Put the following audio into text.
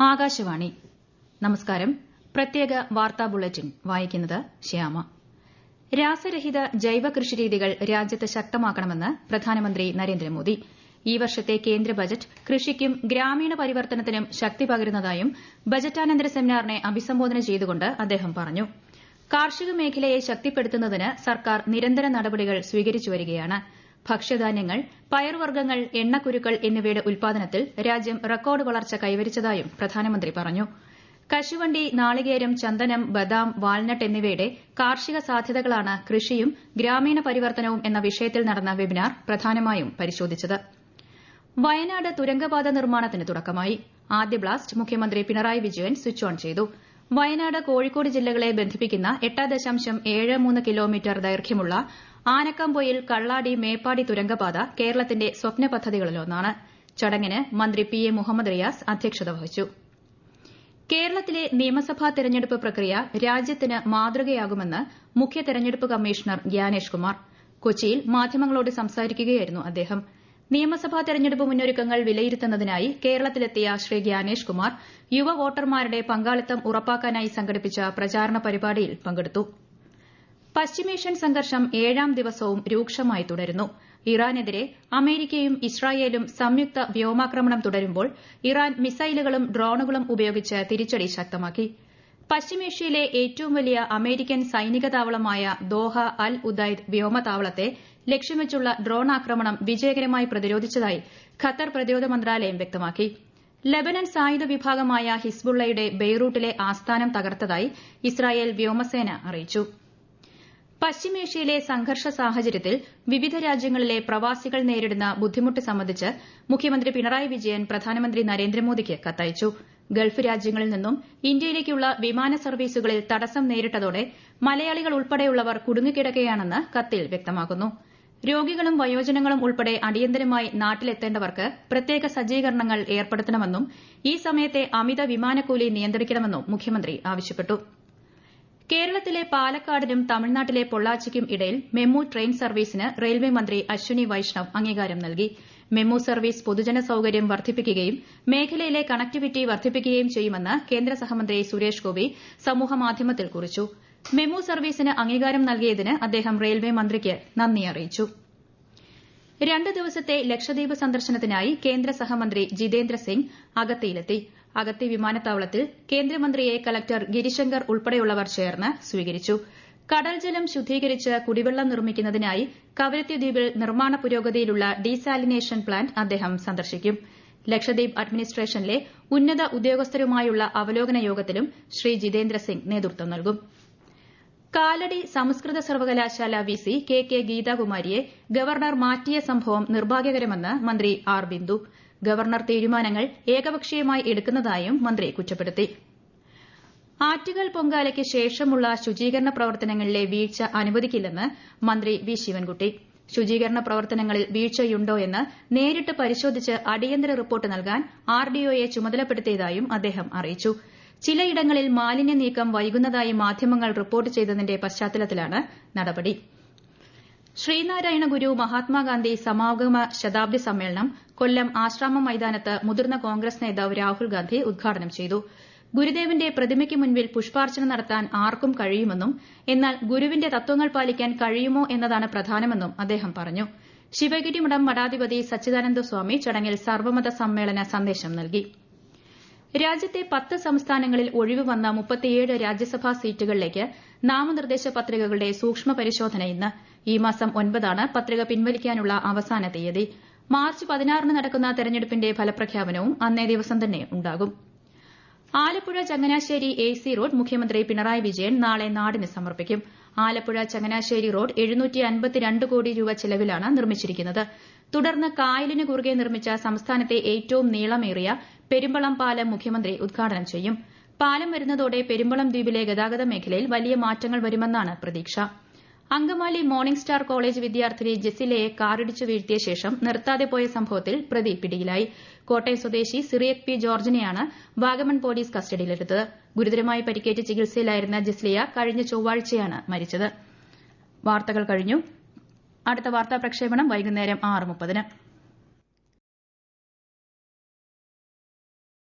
ആകാശവാണി നമസ്കാരം. പ്രത്യേക വാർത്താ ബുള്ളറ്റിൻ വായിക്കുന്നത് ശ്യാമ. രാസരഹിത ജൈവ കൃഷിരീതികൾ രാജ്യത്ത് ശക്തമാക്കണമെന്ന് പ്രധാനമന്ത്രി നരേന്ദ്രമോദി. ഈ വർഷത്തെ കേന്ദ്ര ബജറ്റ് കൃഷിക്കും ഗ്രാമീണ പരിവർത്തനത്തിനും ശക്തി പകരുന്നതായും ബജറ്റാനന്തര സെമിനാറിനെ അഭിസംബോധന ചെയ്തുകൊണ്ട് അദ്ദേഹം പറഞ്ഞു. കാർഷിക മേഖലയെ ശക്തിപ്പെടുത്തുന്നതിന് സർക്കാർ നിരന്തര നടപടികൾ സ്വീകരിച്ചുവരികയാണ്. ഭക്ഷ്യധാന്യങ്ങൾ, പയറുവർഗ്ഗങ്ങൾ, എണ്ണക്കുരുക്കൾ എന്നിവയുടെ ഉൽപ്പാദനത്തിൽ രാജ്യം റെക്കോർഡ് വളർച്ച കൈവരിച്ചതായും പ്രധാനമന്ത്രി പറഞ്ഞു. കശുവണ്ടി, നാളികേരം, ചന്ദനം, ബദാം, വാൾനട്ട് എന്നിവയുടെ കാർഷിക സാധ്യതകളാണ് കൃഷിയും ഗ്രാമീണ പരിവർത്തനവും എന്ന വിഷയത്തിൽ നടന്ന വെബിനാർ പ്രധാനമായും പരിശോധിച്ചത്. വയനാട് തുരങ്കപാത നിർമ്മാണത്തിന് തുടക്കമായി. ആദ്യ ബ്ലാസ്റ്റ് മുഖ്യമന്ത്രി പിണറായി വിജയൻ സ്വിച്ച് ഓൺ ചെയ്തു. വയനാട്, കോഴിക്കോട് ജില്ലകളെ ബന്ധിപ്പിക്കുന്ന 8.73 കിലോമീറ്റർ ദൈർഘ്യമുള്ള ആനക്കംപൊയിൽ കള്ളാടി മേപ്പാടി തുരങ്കപാത കേരളത്തിന്റെ സ്വപ്ന പദ്ധതികളിലൊന്നാണ്. ചടങ്ങിന് മന്ത്രി പി എ മുഹമ്മദ് റിയാസ് അധ്യക്ഷത വഹിച്ചു. കേരളത്തിലെ നിയമസഭാ തെരഞ്ഞെടുപ്പ് പ്രക്രിയ രാജ്യത്തിന് മാതൃകയാകുമെന്ന് മുഖ്യ തെരഞ്ഞെടുപ്പ് കമ്മീഷണർ ഗ്യാനേഷ് കുമാർ. കൊച്ചിയിൽ മാധ്യമങ്ങളോട് സംസാരിക്കുകയായിരുന്നു അദ്ദേഹം. നിയമസഭാ തെരഞ്ഞെടുപ്പ് മുന്നൊരുക്കങ്ങൾ വിലയിരുത്തുന്നതിനായി കേരളത്തിലെത്തിയ ശ്രീ ഗ്യാനേഷ് കുമാർ യുവ വോട്ടർമാരുടെ പങ്കാളിത്തം ഉറപ്പാക്കാനായി സംഘടിപ്പിച്ച പ്രചാരണ പരിപാടിയിൽ പങ്കെടുത്തു. പശ്ചിമേഷ്യൻ സംഘർഷം 7ാം ദിവസവും രൂക്ഷമായി തുടരുന്നു. ഇറാനെതിരെ അമേരിക്കയും ഇസ്രായേലും സംയുക്ത വ്യോമാക്രമണം തുടരുമ്പോൾ ഇറാൻ മിസൈലുകളും ഡ്രോണുകളും ഉപയോഗിച്ച് തിരിച്ചടി ശക്തമാക്കി. പശ്ചിമേഷ്യയിലെ ഏറ്റവും വലിയ അമേരിക്കൻ സൈനിക താവളമായ ദോഹ അൽ ഉദൈദ് വ്യോമതാവളത്തെ ലക്ഷ്യം വെച്ചുള്ള ഡ്രോൺ ആക്രമണം വിജയകരമായി പ്രതിരോധിച്ചതായി ഖത്തർ പ്രതിരോധ മന്ത്രാലയം വ്യക്തമാക്കി. ലബനൻ സായുധ വിഭാഗമായ ഹിസ്ബുള്ളയുടെ ബെയ്റൂട്ടിലെ ആസ്ഥാനം തകർത്തതായി ഇസ്രായേൽ വ്യോമസേന അറിയിച്ചു. പശ്ചിമേഷ്യയിലെ സംഘർഷ സാഹചര്യത്തിൽ വിവിധ രാജ്യങ്ങളിലെ പ്രവാസികൾ നേരിടുന്ന ബുദ്ധിമുട്ട് സംബന്ധിച്ച് മുഖ്യമന്ത്രി പിണറായി വിജയൻ പ്രധാനമന്ത്രി നരേന്ദ്രമോദിക്ക് കത്തയച്ചു. ഗൾഫ് രാജ്യങ്ങളിൽ നിന്നും ഇന്ത്യയിലേക്കുള്ള വിമാന സർവീസുകളിൽ തടസ്സം നേരിട്ടതോടെ മലയാളികൾ ഉൾപ്പെടെയുള്ളവർ കുടുങ്ങിക്കിടക്കുകയാണെന്ന് കത്തിൽ വ്യക്തമാക്കുന്നു. രോഗികളും വയോജനങ്ങളും ഉൾപ്പെടെ അടിയന്തരമായി നാട്ടിലെത്തേണ്ടവർക്ക് പ്രത്യേക സജ്ജീകരണങ്ങൾ ഏർപ്പെടുത്തണമെന്നും ഈ സമയത്തെ അമിത വിമാനക്കൂലി നിയന്ത്രിക്കണമെന്നും മുഖ്യമന്ത്രി ആവശ്യപ്പെട്ടു. കേരളത്തിലെ പാലക്കാടിനും തമിഴ്നാട്ടിലെ പൊള്ളാച്ചിക്കും ഇടയിൽ മെമു ട്രെയിൻ സർവീസിന് റെയിൽവേ മന്ത്രി അശ്വിനി വൈഷ്ണവ് അംഗീകാരം നൽകി. മെമു സർവീസ് പൊതുജന സൌകര്യം വർദ്ധിപ്പിക്കുകയും മേഖലയിലെ കണക്ടിവിറ്റി വർദ്ധിപ്പിക്കുകയും ചെയ്യുമെന്ന് കേന്ദ്ര സഹമന്ത്രി സുരേഷ് ഗോപി സമൂഹമാധ്യമത്തിൽ കുറിച്ചു. മെമു സർവീസിന് അംഗീകാരം നൽകിയതിന് അദ്ദേഹം റെയിൽവേ മന്ത്രിക്ക് നന്ദി അറിയിച്ചു. 2 ദിവസത്തെ ലക്ഷദ്വീപ് സന്ദർശനത്തിനായി കേന്ദ്ര സഹമന്ത്രി ജിതേന്ദ്ര സിംഗ് അഗത്തിയിലെത്തി. അഗത്തി വിമാനത്താവളത്തിൽ കേന്ദ്രമന്ത്രിയെ കലക്ടർ ഗിരിശങ്കർ ഉൾപ്പെടെയുള്ളവർ ചേർന്ന് സ്വീകരിച്ചു. കടൽജലം ശുദ്ധീകരിച്ച് കുടിവെള്ളം നിർമ്മിക്കുന്നതിനായി കവരത്തി ദ്വീപിൽ നിർമ്മാണ പുരോഗതിയിലുള്ള ഡീസാലിനേഷൻ പ്ലാന്റ് അദ്ദേഹം സന്ദർശിക്കും. ലക്ഷദ്വീപ് അഡ്മിനിസ്ട്രേഷനിലെ ഉന്നത ഉദ്യോഗസ്ഥരുമായുള്ള അവലോകന യോഗത്തിലും ശ്രീ ജിതേന്ദ്ര സിംഗ് നേതൃത്വം നൽകും. കാലടി സംസ്കൃത സർവകലാശാല വിസി കെ ഗീതാകുമാരിയെ ഗവർണർ മാറ്റിയ സംഭവം നിർഭാഗ്യകരമെന്ന് മന്ത്രി ആർ ബിന്ദു. ഗവർണർ തീരുമാനങ്ങൾ ഏകപക്ഷീയമായി എടുക്കുന്നതായും മന്ത്രി കുറ്റപ്പെടുത്തി. ആറ്റുകാൽ പൊങ്കാലയ്ക്ക് ശേഷമുള്ള ശുചീകരണ പ്രവർത്തനങ്ങളിലെ വീഴ്ച അനുവദിക്കില്ലെന്ന് മന്ത്രി വി ശിവൻകുട്ടി. ശുചീകരണ പ്രവർത്തനങ്ങളിൽ വീഴ്ചയുണ്ടോ എന്ന് നേരിട്ട് പരിശോധിച്ച് അടിയന്തര റിപ്പോർട്ട് നൽകാൻ ആർഡിഒയെ ചുമതലപ്പെടുത്തിയതായും അദ്ദേഹം അറിയിച്ചു. ചിലയിടങ്ങളിൽ മാലിന്യ നീക്കം വൈകുന്നതായി മാധ്യമങ്ങൾ റിപ്പോർട്ട് ചെയ്തതിന്റെ പശ്ചാത്തലത്തിലാണ് നടപടി. ശ്രീനാരായണ ഗുരു മഹാത്മാഗാന്ധി സമാഗമ ശതാബ്ദി സമ്മേളനം കൊല്ലം ആശ്രാമം മൈതാനത്ത് മുതിർന്ന കോൺഗ്രസ് നേതാവ് രാഹുൽ ഗാന്ധി ഉദ്ഘാടനം ചെയ്തു. ഗുരുദേവന്റെ പ്രതിമയ്ക്ക് മുൻപിൽ പുഷ്പാർച്ചന നടത്താൻ ആർക്കും കഴിയുമെന്നും എന്നാൽ ഗുരുവിന്റെ തത്വങ്ങൾ പാലിക്കാൻ കഴിയുമോ എന്നതാണ് പ്രധാനമെന്നും അദ്ദേഹം പറഞ്ഞു. ശിവഗിരി മഠം മഠാധിപതി സച്ചിദാനന്ദ സ്വാമി ചടങ്ങിൽ സർവ്വമത സമ്മേളന സന്ദേശം നൽകി. രാജ്യത്തെ 10 സംസ്ഥാനങ്ങളിൽ ഒഴിവ് വന്ന 37 രാജ്യസഭാ സീറ്റുകളിലേക്ക് നാമനിർദ്ദേശ പത്രികകളുടെ സൂക്ഷ്മ പരിശോധന ഇന്ന്. ഈ മാസം 9 പത്രിക പിൻവലിക്കാനുള്ള അവസാന തീയതി. മാർച്ച് 16 നടക്കുന്ന തെരഞ്ഞെടുപ്പിന്റെ ഫലപ്രഖ്യാപനവും അന്നേ ദിവസം തന്നെ ഉണ്ടാകും. ആലപ്പുഴ ചങ്ങനാശ്ശേരി AC റോഡ് മുഖ്യമന്ത്രി പിണറായി വിജയൻ നാളെ നാടിന് സമർപ്പിക്കും. ആലപ്പുഴ ചങ്ങനാശ്ശേരി റോഡ് 752 കോടി രൂപ ചെലവിലാണ് നിർമ്മിച്ചിരിക്കുന്നത്. തുടർന്ന് കായലിന് കുറുകെ നിർമ്മിച്ച സംസ്ഥാനത്തെ ഏറ്റവും നീളമേറിയ പെരുമ്പളം പാലം മുഖ്യമന്ത്രി ഉദ്ഘാടനം ചെയ്യും. പാലം വരുന്നതോടെ പെരുമ്പളം ദ്വീപിലെ ഗതാഗത മേഖലയിൽ വലിയ മാറ്റങ്ങൾ വരുമെന്നാണ് പ്രതീക്ഷ. അങ്കമാലി മോർണിംഗ് സ്റ്റാർ കോളേജ് വിദ്യാർത്ഥിനി ജെസിലയെ കാറിടിച്ചു വീഴ്ത്തിയ ശേഷം നിർത്താതെ പോയ സംഭവത്തിൽ പ്രതി പിടിയിലായി. കോട്ടയം സ്വദേശി സിറിയക് പി ജോർജിനെയാണ് വാഗമൺ പോലീസ് കസ്റ്റഡിയിലെടുത്തത്. ഗുരുതരമായി പരിക്കേറ്റ് ചികിത്സയിലായിരുന്ന ജെസിലിയ കഴിഞ്ഞ ചൊവ്വാഴ്ചയാണ് മരിച്ചത്. വാർത്തകൾ കഴിഞ്ഞു. അടുത്ത വാർത്താ പ്രക്ഷേപണം വൈകുന്നേരം 6:30.